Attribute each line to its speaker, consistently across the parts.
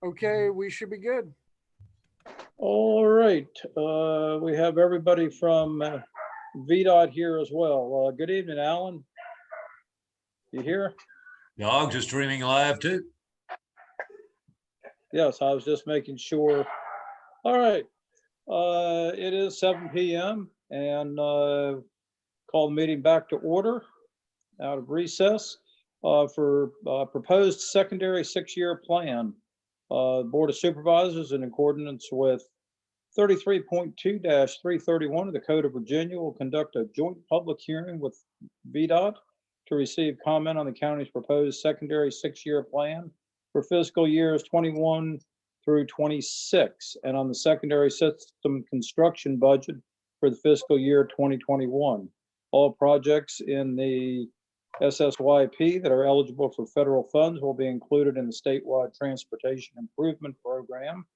Speaker 1: Okay, we should be good.
Speaker 2: All right, we have everybody from VDOT here as well. Good evening, Alan. You here?
Speaker 3: Dog just streaming live too.
Speaker 2: Yes, I was just making sure. All right, it is 7 p.m. and call the meeting back to order out of recess for proposed secondary 6-year plan. Board of Supervisors, in accordance with 33.2-331 of the Code of Virginia, will conduct a joint public hearing with VDOT to receive comment on the county's proposed secondary 6-year plan for fiscal years 21 through 26, and on the secondary system construction budget for the fiscal year 2021. All projects in the SSYP that are eligible for federal funds will be included in the statewide transportation improvement program,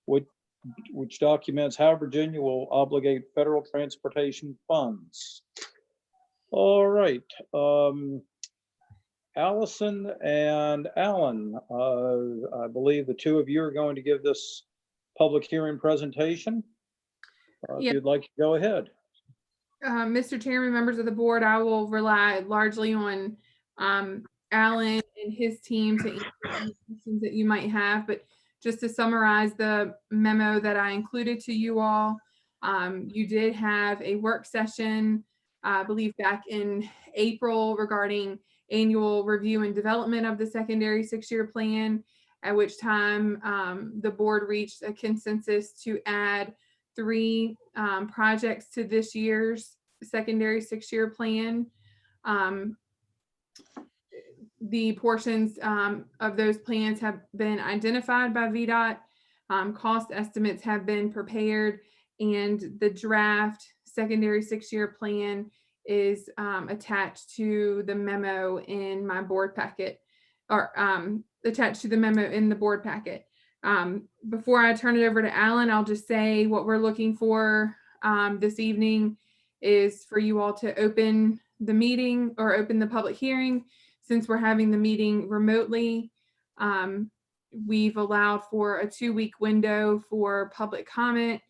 Speaker 2: which documents how Virginia will obligate federal transportation funds. All right, Allison and Alan, I believe the two of you are going to give this public hearing presentation. If you'd like to go ahead.
Speaker 4: Mr. Chairman, members of the board, I will rely largely on Alan and his team to answer any questions that you might have. But just to summarize the memo that I included to you all, you did have a work session, I believe back in April, regarding annual review and development of the secondary 6-year plan, at which time the board reached a consensus to add 3 projects to this year's secondary 6-year plan. The portions of those plans have been identified by VDOT. Cost estimates have been prepared, and the draft secondary 6-year plan is attached to the memo in my board packet, or attached to the memo in the board packet. Before I turn it over to Alan, I'll just say what we're looking for this evening is for you all to open the meeting or open the public hearing. Since we're having the meeting remotely, we've allowed for a 2-week window for public comment,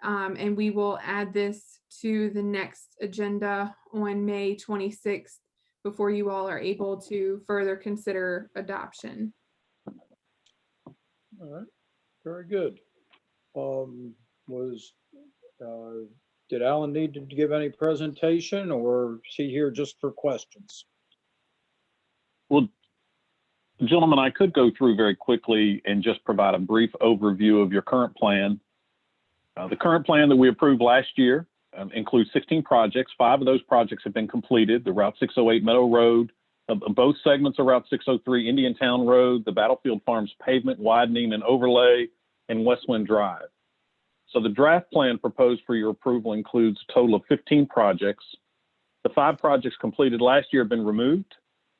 Speaker 4: and we will add this to the next agenda on May 26th before you all are able to further consider adoption.
Speaker 2: All right, very good. Did Alan need to give any presentation, or is he here just for questions?
Speaker 5: Well, gentlemen, I could go through very quickly and just provide a brief overview of your current plan. The current plan that we approved last year includes 16 projects. 5 of those projects have been completed. The Route 608 Meadow Road, both segments of Route 603 Indiantown Road, the Battlefield Farms pavement widening and overlay, and Westwind Drive. So the draft plan proposed for your approval includes a total of 15 projects. The 5 projects completed last year have been removed,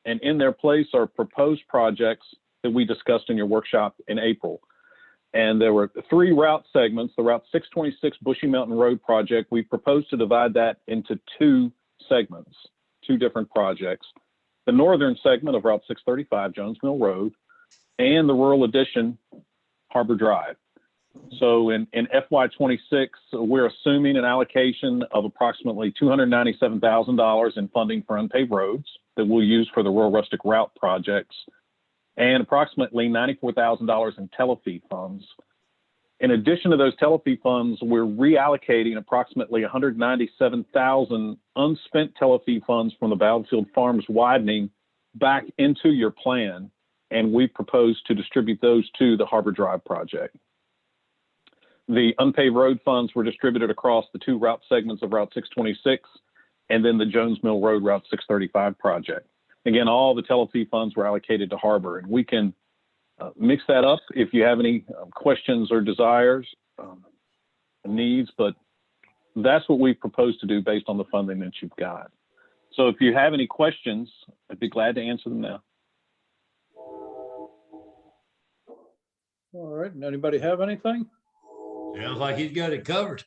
Speaker 5: and in their place are proposed projects that we discussed in your workshop in April. And there were 3 route segments. The Route 626 Bushy Mountain Road project, we proposed to divide that into 2 segments, 2 different projects. The northern segment of Route 635 Jones Mill Road, and the rural addition Harbor Drive. So in FY26, we're assuming an allocation of approximately $297,000 in funding for unpaved roads that we'll use for the rural rustic route projects, and approximately $94,000 in tele-fee funds. In addition to those tele-fee funds, we're reallocating approximately $197,000 unspent tele-fee funds from the Battlefield Farms widening back into your plan, and we propose to distribute those to the Harbor Drive project. The unpaved road funds were distributed across the 2 route segments of Route 626 and then the Jones Mill Road Route 635 project. Again, all the tele-fee funds were allocated to Harbor, and we can mix that up if you have any questions or desires, needs, but that's what we propose to do based on the funding that you've got. So if you have any questions, I'd be glad to answer them now.
Speaker 2: All right, and anybody have anything?
Speaker 3: Sounds like he's got it covered.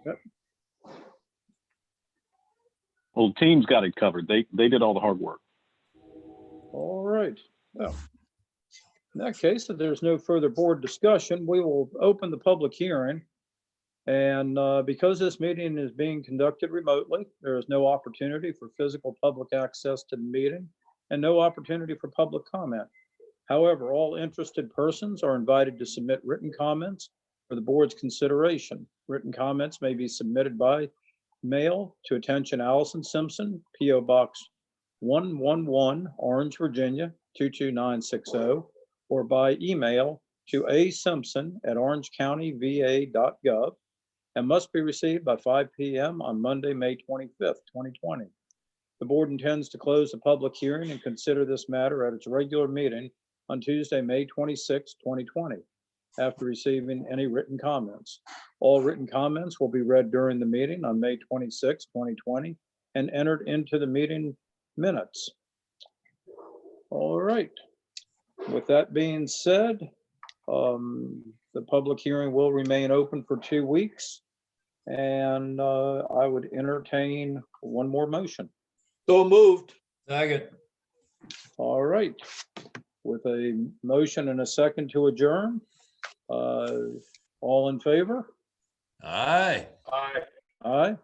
Speaker 2: Yep.
Speaker 5: Well, the team's got it covered. They did all the hard work.
Speaker 2: All right. Well, In that case, if there's no further board discussion, we will open the public hearing. And because this meeting is being conducted remotely, there is no opportunity for physical public access to the meeting and no opportunity for public comment. However, all interested persons are invited to submit written comments for the board's consideration. Written comments may be submitted by mail to attention Allison Simpson, P.O. Box 111, Orange, Virginia 22960, or by email to asimpson@orangecountyva.gov, and must be received by 5 p.m. on Monday, May 25th, 2020. The board intends to close the public hearing and consider this matter at its regular meeting on Tuesday, May 26, 2020, after receiving any written comments. All written comments will be read during the meeting on May 26, 2020, and entered into the meeting minutes. All right. With that being said, the public hearing will remain open for 2 weeks. And I would entertain one more motion.
Speaker 1: So moved.
Speaker 3: Second.
Speaker 2: All right. With a motion and a second to adjourn, all in favor?
Speaker 3: Aye.
Speaker 1: Aye.
Speaker 2: Aye.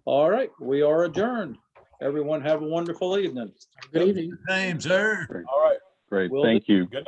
Speaker 2: All right, we are adjourned. Everyone have a wonderful evening.
Speaker 1: Good evening.
Speaker 3: Same, sir.
Speaker 1: All right.
Speaker 5: Great.
Speaker 2: Will
Speaker 5: Thank you.
Speaker 1: Good